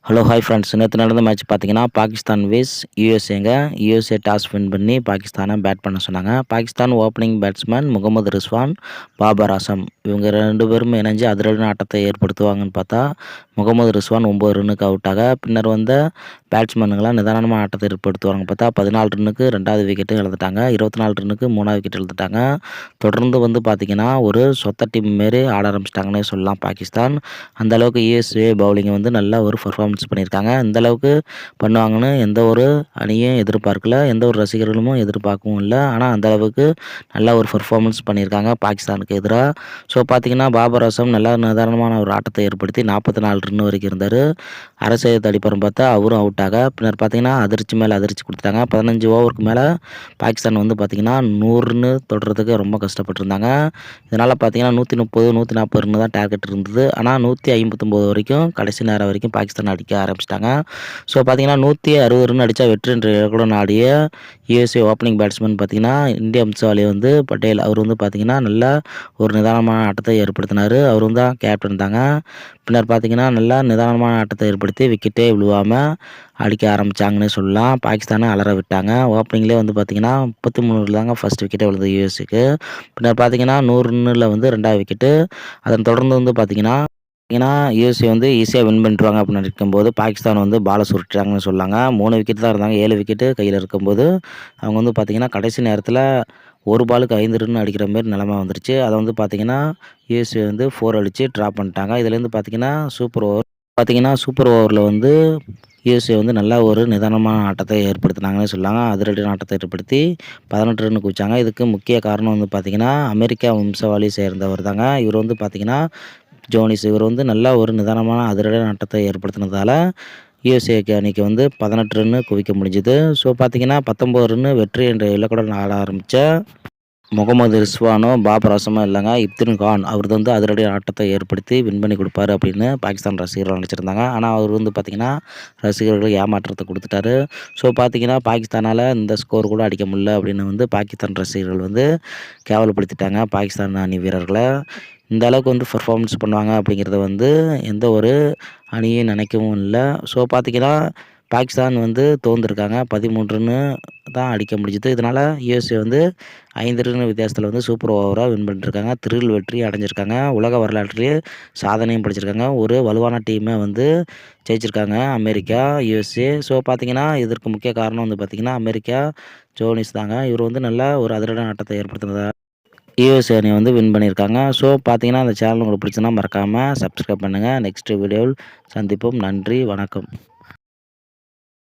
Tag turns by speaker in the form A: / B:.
A: Hello hi friends. நேற்று நடந்த match பார்த்தீங்கன்னா, பாகிஸ்தான் விஸ் யுஎஸ்ஏங்க. யுஎஸ்ஏ டாஸ் வின் பண்ணி பாகிஸ்தானை பேட் பண்ண சொன்னாங்க. பாகிஸ்தான் ஓப்பனிங் பேட்ஸ்மேன் முகமது ரிஸ்வான், பாபர் ஆசம் இவங்க 2 பேரும் இணைஞ்சு அதிரடியான ஆட்டத்தை ஏற்படுத்துவாங்கன்னு பார்த்தா, முகமது ரிஸ்வான் 9 ரன்னுக்கு அவுட் ஆக, பின்னர் வந்த பேட்ஸ்மேனுங்களாம் நிதானமான ஆட்டத்தை ஏற்படுத்துவாங்கன்னு பார்த்தா 14 ரன்னுக்கு 2வது விக்கெட்டும் இழந்துட்டாங்க. 24 ரன்னுக்கு 3வது விக்கெட் இழந்துட்டாங்க. தொடர்ந்து பார்த்தீங்கன்னா, ஒரு சொத்த டீம் மாரி ஆட ஆரம்பிச்சிட்டாங்கன்னே சொல்லலாம் பாகிஸ்தான். அந்த அளவுக்கு யுஎஸ்ஏ பவுலிங் நல்ல ஒரு பெர்ஃபார்மன்ஸ் பண்ணியிருக்காங்க. இந்த அளவுக்கு பண்ணுவாங்கன்னு எந்த ஒரு அணியும் எதிர்பார்க்கல. எந்த ஒரு ரசிகர்களும் எதிர்பார்க்கவும் இல்ல. ஆனா அந்த அளவுக்கு நல்ல ஒரு பெர்ஃபார்மன்ஸ் பண்ணியிருக்காங்க பாகிஸ்தானுக்கு எதிரா. ஸோ பார்த்தீங்கன்னா, பாபர் அசம் நல்லா நிதானமான ஒரு ஆட்டத்தை ஏற்படுத்தி 44 ரன் வரைக்கும் இருந்தார். அரை சதத்தை அடிப்பார்னு பார்த்தா அவரும் அவுட் ஆக, பின்னர் பார்த்தீங்கன்னா அதிர்ச்சி மேலே அதிர்ச்சி கொடுத்துட்டாங்க. 15 ஓவருக்கு மேலே பாகிஸ்தான் பார்த்தீங்கன்னா 100 ரன் தொடுறதுக்கு ரொம்ப கஷ்டப்பட்டுருந்தாங்க. இதனால் பார்த்தீங்கன்னா 130, 140 ரன் தான் டார்கெட் இருந்தது. ஆனால் 159 வரைக்கும் கடைசி நேரம் வரைக்கும் பாகிஸ்தான் அடிக்க ஆரம்பிச்சிட்டாங்க. ஸோ பார்த்தீங்கன்னா 160 ரன் அடித்தா வெற்றி என்ற இலக்குடன் ஆடிய யுஎஸ்ஏ ஓப்பனிங் பேட்ஸ்மேன் பார்த்தீங்கன்னா இந்திய வம்சாவளி பட்டேல் அவர் பார்த்தீங்கன்னா நல்லா ஒரு நிதானமான ஆட்டத்தை ஏற்படுத்தினார். அவர் தான் கேப்டன் தாங்க. பின்னர் பார்த்தீங்கன்னா நல்லா நிதானமான ஆட்டத்தை ஏற்படுத்தி விக்கெட்டே விழுவாமல் அடிக்க ஆரம்பித்தாங்கன்னே சொல்லலாம். பாகிஸ்தானை அலற விட்டாங்க. ஓப்பனிங்லேயே பார்த்தீங்கன்னா 33 தாங்க ஃபர்ஸ்ட் விக்கெட்டே விழுது யுஎஸ்ஏக்கு. பின்னர் பார்த்தீங்கன்னா 100 ரன்னில் 2வது விக்கெட்டு. அதன் தொடர்ந்து பார்த்தீங்கன்னா யுஎஸ்ஏ ஈஸியாக வின் பண்ணிடுவாங்க அப்படின்னு இருக்கும்போது பாகிஸ்தான் பாலை சுருட்டாங்கன்னு சொல்லாங்க. 3 விக்கெட் தான் இருந்தாங்க. 7 விக்கெட்டு கையில் இருக்கும்போது அவங்க பார்த்தீங்கன்னா கடைசி நேரத்தில் ஒரு பாலுக்கு 5 ரன் அடிக்கிற மாரி நிலைமை வந்துருச்சு. அதை பார்த்தீங்கன்னா யுஎஸ்ஏ 4 அடித்து ட்ராப் பண்ணிட்டாங்க. இதுலேருந்து பார்த்தீங்கன்னா சூப்பர் ஓவரில் யுஎஸ்ஏ நல்லா ஒரு நிதானமான ஆட்டத்தை ஏற்படுத்தினாங்கன்னு சொல்லாங்க. அதிரடியான ஆட்டத்தை ஏற்படுத்தி 18 ரன் குவிச்சாங்க. இதுக்கு முக்கிய காரணம் பார்த்தீங்கன்னா அமெரிக்கா வம்சாவளி சேர்ந்தவர் தாங்க. இவர் பார்த்தீங்கன்னா ஜோனிஸ். இவர் நல்லா ஒரு நிதானமான அதிரடியான ஆட்டத்தை ஏற்படுத்தினதால யுஎஸ்ஏ அணிக்கு 18 ரன் குவிக்க முடிஞ்சுது. ஸோ பார்த்தீங்கன்னா 19 ரன் வெற்றி என்ற இலக்குடன் ஆட ஆரம்பித்த முகமது ரிஸ்வானோ பாபர் ஆசமோ இல்லைங்க, இப்தின் கான் அவர் அதிரடியான ஆட்டத்தை ஏற்படுத்தி வின் பண்ணி கொடுப்பாரு அப்படின்னு பாகிஸ்தான் ரசிகர்கள் நினச்சிருந்தாங்க. ஆனால் அவர் பார்த்தீங்கன்னா ரசிகர்களுக்கு ஏமாற்றத்தை கொடுத்துட்டாரு. ஸோ பார்த்தீங்கன்னா பாகிஸ்தானால் இந்த ஸ்கோர் கூட அடிக்க முடியல அப்படின்னு பாகிஸ்தான் ரசிகர்கள் கேவலப்படுத்திட்டாங்க பாகிஸ்தான் அணி வீரர்களை. இந்த அளவுக்கு பெர்ஃபார்மன்ஸ் பண்ணுவாங்க அப்படிங்கிறத எந்த ஒரு அணியும் நினைக்கவும் இல்லை. ஸோ பார்த்தீங்கன்னா பாகிஸ்தான் தோர்ந்துருக்காங்க. 13 ரன்னு தான் அடிக்க முடிஞ்சுது. இதனால் யுஎஸ்ஏ 5 ரன் வித்தியாசத்தில் சூப்பர் ஓவராக வின் பண்ணியிருக்காங்க. த்ரில் வெற்றி அடைஞ்சிருக்காங்க. உலக வரலாற்றிலேயே சாதனையும் படிச்சிருக்காங்க. ஒரு வலுவான டீமை ஜெயிச்சிருக்காங்க அமெரிக்கா, யுஎஸ்ஏ. ஸோ பார்த்தீங்கன்னா இதற்கு முக்கிய காரணம் பார்த்தீங்கன்னா அமெரிக்கா ஜோனிஸ் தாங்க. இவர் நல்லா ஒரு அதிரடியான ஆட்டத்தை ஏற்படுத்தினதா யுஎஸ்ஏ அணி வின் பண்ணியிருக்காங்க. ஸோ பார்த்தீங்கன்னா அந்த சேனல் உங்களுக்கு பிடிச்சுன்னா மறக்காமல் சப்ஸ்கிரைப் பண்ணுங்கள். நெக்ஸ்ட் வீடியோவில் சந்திப்போம். நன்றி, வணக்கம்.